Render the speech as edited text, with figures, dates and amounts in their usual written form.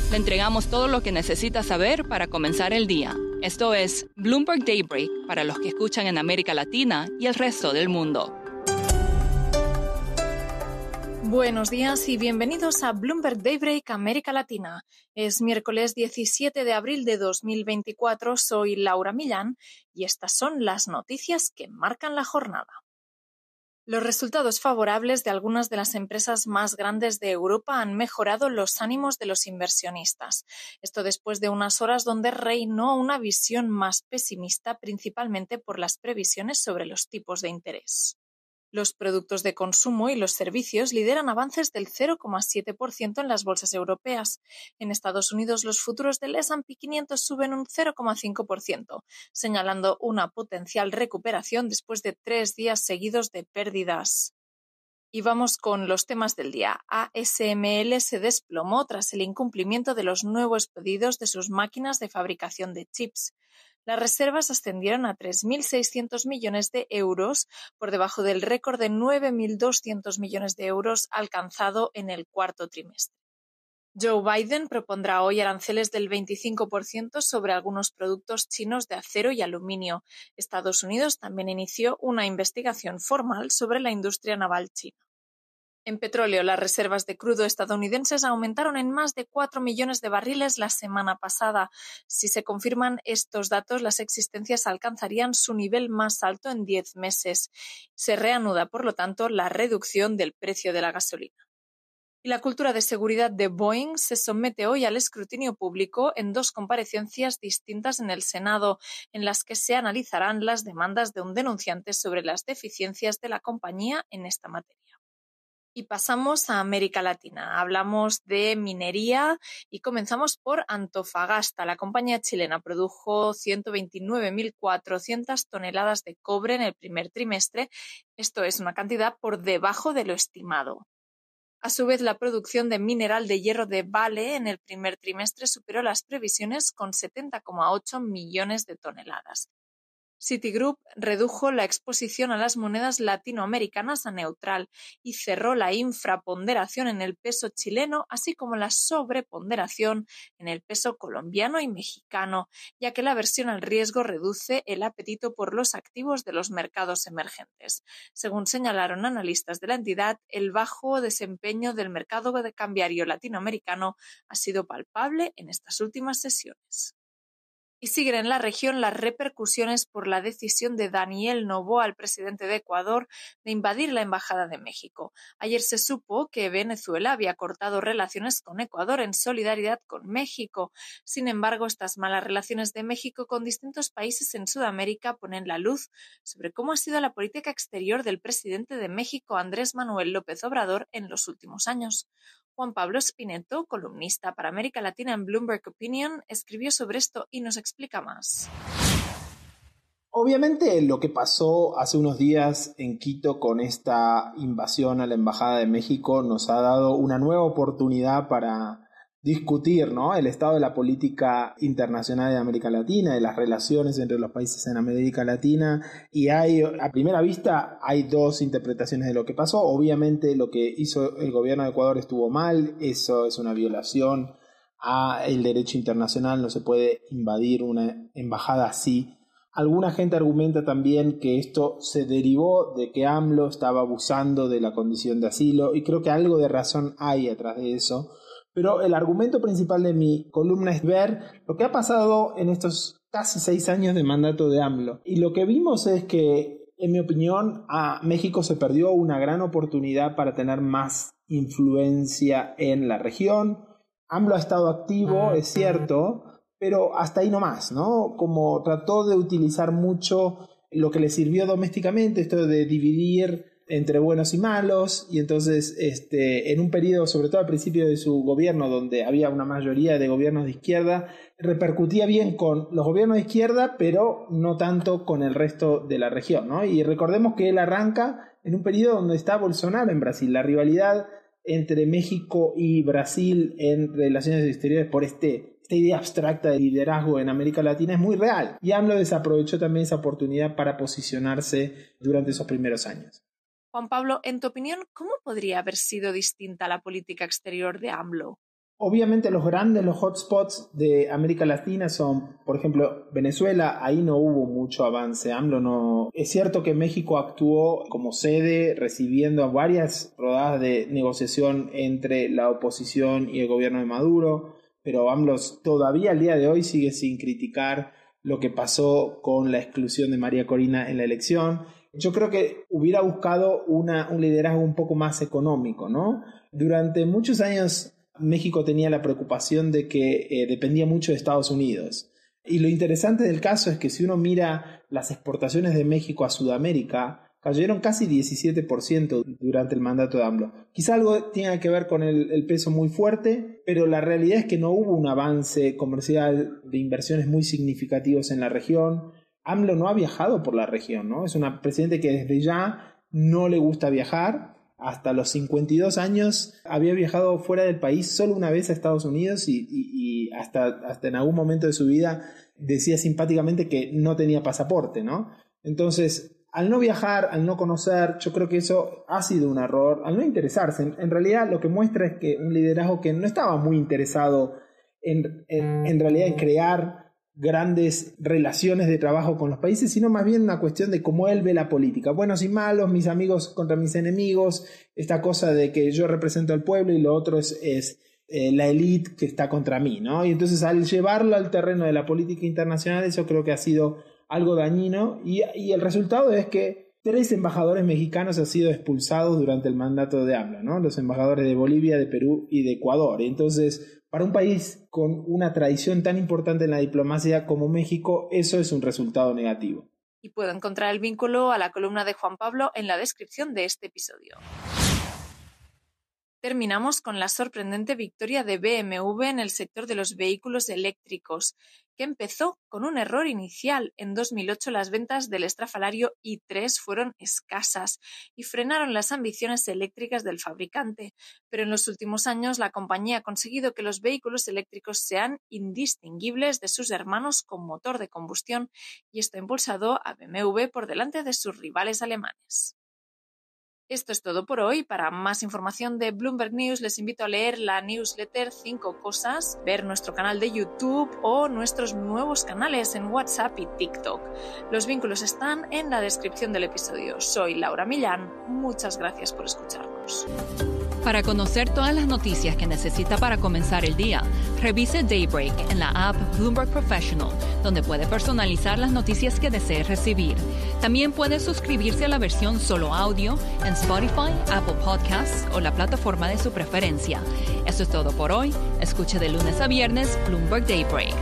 Le entregamos todo lo que necesita saber para comenzar el día. Esto es Bloomberg Daybreak para los que escuchan en América Latina y el resto del mundo. Buenos días y bienvenidos a Bloomberg Daybreak América Latina. Es miércoles 17 de abril de 2024, soy Laura Millán y estas son las noticias que marcan la jornada. Los resultados favorables de algunas de las empresas más grandes de Europa han mejorado los ánimos de los inversionistas. Esto después de unas horas donde reinó una visión más pesimista, principalmente por las previsiones sobre los tipos de interés. Los productos de consumo y los servicios lideran avances del 0,7% en las bolsas europeas. En Estados Unidos, los futuros del S&P 500 suben un 0,5%, señalando una potencial recuperación después de 3 días seguidos de pérdidas. Y vamos con los temas del día. ASML se desplomó tras el incumplimiento de los nuevos pedidos de sus máquinas de fabricación de chips. Las reservas ascendieron a 3.600 millones de euros, por debajo del récord de 9.200 millones de euros alcanzado en el cuarto trimestre. Joe Biden propondrá hoy aranceles del 25% sobre algunos productos chinos de acero y aluminio. Estados Unidos también inició una investigación formal sobre la industria naval china. En petróleo, las reservas de crudo estadounidenses aumentaron en más de 4 millones de barriles la semana pasada. Si se confirman estos datos, las existencias alcanzarían su nivel más alto en 10 meses. Se reanuda, por lo tanto, la reducción del precio de la gasolina. Y la cultura de seguridad de Boeing se somete hoy al escrutinio público en 2 comparecencias distintas en el Senado, en las que se analizarán las demandas de un denunciante sobre las deficiencias de la compañía en esta materia. Y pasamos a América Latina. Hablamos de minería y comenzamos por Antofagasta. La compañía chilena produjo 129.400 toneladas de cobre en el primer trimestre. Esto es una cantidad por debajo de lo estimado. A su vez, la producción de mineral de hierro de Vale en el primer trimestre superó las previsiones con 70,8 millones de toneladas. Citigroup redujo la exposición a las monedas latinoamericanas a neutral y cerró la infraponderación en el peso chileno, así como la sobreponderación en el peso colombiano y mexicano, ya que la aversión al riesgo reduce el apetito por los activos de los mercados emergentes. Según señalaron analistas de la entidad, el bajo desempeño del mercado cambiario latinoamericano ha sido palpable en estas últimas sesiones. Y siguen en la región las repercusiones por la decisión de Daniel Noboa, el presidente de Ecuador, de invadir la Embajada de México. Ayer se supo que Venezuela había cortado relaciones con Ecuador en solidaridad con México. Sin embargo, estas malas relaciones de México con distintos países en Sudamérica ponen la luz sobre cómo ha sido la política exterior del presidente de México, Andrés Manuel López Obrador, en los últimos años. Juan Pablo Spineto, columnista para América Latina en Bloomberg Opinion, escribió sobre esto y nos explica más. Obviamente lo que pasó hace unos días en Quito con esta invasión a la Embajada de México nos ha dado una nueva oportunidad para discutir, ¿no?, el estado de la política internacional de América Latina, de las relaciones entre los países en América Latina, y a primera vista hay 2 interpretaciones de lo que pasó. Obviamente lo que hizo el gobierno de Ecuador estuvo mal, eso es una violación al derecho internacional, no se puede invadir una embajada así. Alguna gente argumenta también que esto se derivó de que AMLO estaba abusando de la condición de asilo, y creo que algo de razón hay atrás de eso. Pero el argumento principal de mi columna es ver lo que ha pasado en estos casi 6 años de mandato de AMLO. Y lo que vimos es que, en mi opinión, a México se perdió una gran oportunidad para tener más influencia en la región. AMLO ha estado activo, es cierto, pero hasta ahí nomás, ¿no? Como trató de utilizar mucho lo que le sirvió domésticamente, esto de dividir entre buenos y malos, y entonces en un periodo, sobre todo al principio de su gobierno, donde había una mayoría de gobiernos de izquierda, repercutía bien con los gobiernos de izquierda, pero no tanto con el resto de la región, ¿no? Y recordemos que él arranca en un periodo donde está Bolsonaro en Brasil. La rivalidad entre México y Brasil en relaciones exteriores por esta idea abstracta de liderazgo en América Latina es muy real, y AMLO desaprovechó también esa oportunidad para posicionarse durante esos primeros años. Juan Pablo, en tu opinión, ¿cómo podría haber sido distinta la política exterior de AMLO? Obviamente los hotspots de América Latina son, por ejemplo, Venezuela. Ahí no hubo mucho avance. AMLO no. Es cierto que México actuó como sede, recibiendo varias rodadas de negociación entre la oposición y el gobierno de Maduro, pero AMLO todavía al día de hoy sigue sin criticar lo que pasó con la exclusión de María Corina en la elección. Yo creo que hubiera buscado un liderazgo un poco más económico, ¿no? Durante muchos años México tenía la preocupación de que dependía mucho de Estados Unidos. Y lo interesante del caso es que si uno mira las exportaciones de México a Sudamérica, cayeron casi 17% durante el mandato de AMLO. Quizá algo tenga que ver con el peso muy fuerte, pero la realidad es que no hubo un avance comercial de inversiones muy significativos en la región. AMLO no ha viajado por la región, ¿no? Es un presidente que desde ya no le gusta viajar. Hasta los 52 años había viajado fuera del país solo una vez a Estados Unidos y hasta en algún momento de su vida decía simpáticamente que no tenía pasaporte, ¿no? Entonces, al no viajar, al no conocer, yo creo que eso ha sido un error, al no interesarse. En realidad lo que muestra es que un liderazgo que no estaba muy interesado en realidad en crear grandes relaciones de trabajo con los países, sino más bien una cuestión de cómo él ve la política. Buenos y malos, mis amigos contra mis enemigos, esta cosa de que yo represento al pueblo y lo otro es la élite que está contra mí, ¿no? Y entonces al llevarlo al terreno de la política internacional, eso creo que ha sido algo dañino y el resultado es que 3 embajadores mexicanos han sido expulsados durante el mandato de AMLO, ¿no? Los embajadores de Bolivia, de Perú y de Ecuador. Y entonces, para un país con una tradición tan importante en la diplomacia como México, eso es un resultado negativo. Y puedo encontrar el vínculo a la columna de Juan Pablo en la descripción de este episodio. Terminamos con la sorprendente victoria de BMW en el sector de los vehículos eléctricos, que empezó con un error inicial. En 2008 las ventas del estrafalario i3 fueron escasas y frenaron las ambiciones eléctricas del fabricante, pero en los últimos años la compañía ha conseguido que los vehículos eléctricos sean indistinguibles de sus hermanos con motor de combustión y esto ha impulsado a BMW por delante de sus rivales alemanes. Esto es todo por hoy. Para más información de Bloomberg News les invito a leer la newsletter 5 Cosas, ver nuestro canal de YouTube o nuestros nuevos canales en WhatsApp y TikTok. Los vínculos están en la descripción del episodio. Soy Laura Millán. Muchas gracias por escucharnos. Para conocer todas las noticias que necesita para comenzar el día, revise Daybreak en la app Bloomberg Professional, donde puede personalizar las noticias que desee recibir. También puede suscribirse a la versión solo audio en Spotify, Apple Podcasts o la plataforma de su preferencia. Eso es todo por hoy. Escuche de lunes a viernes Bloomberg Daybreak.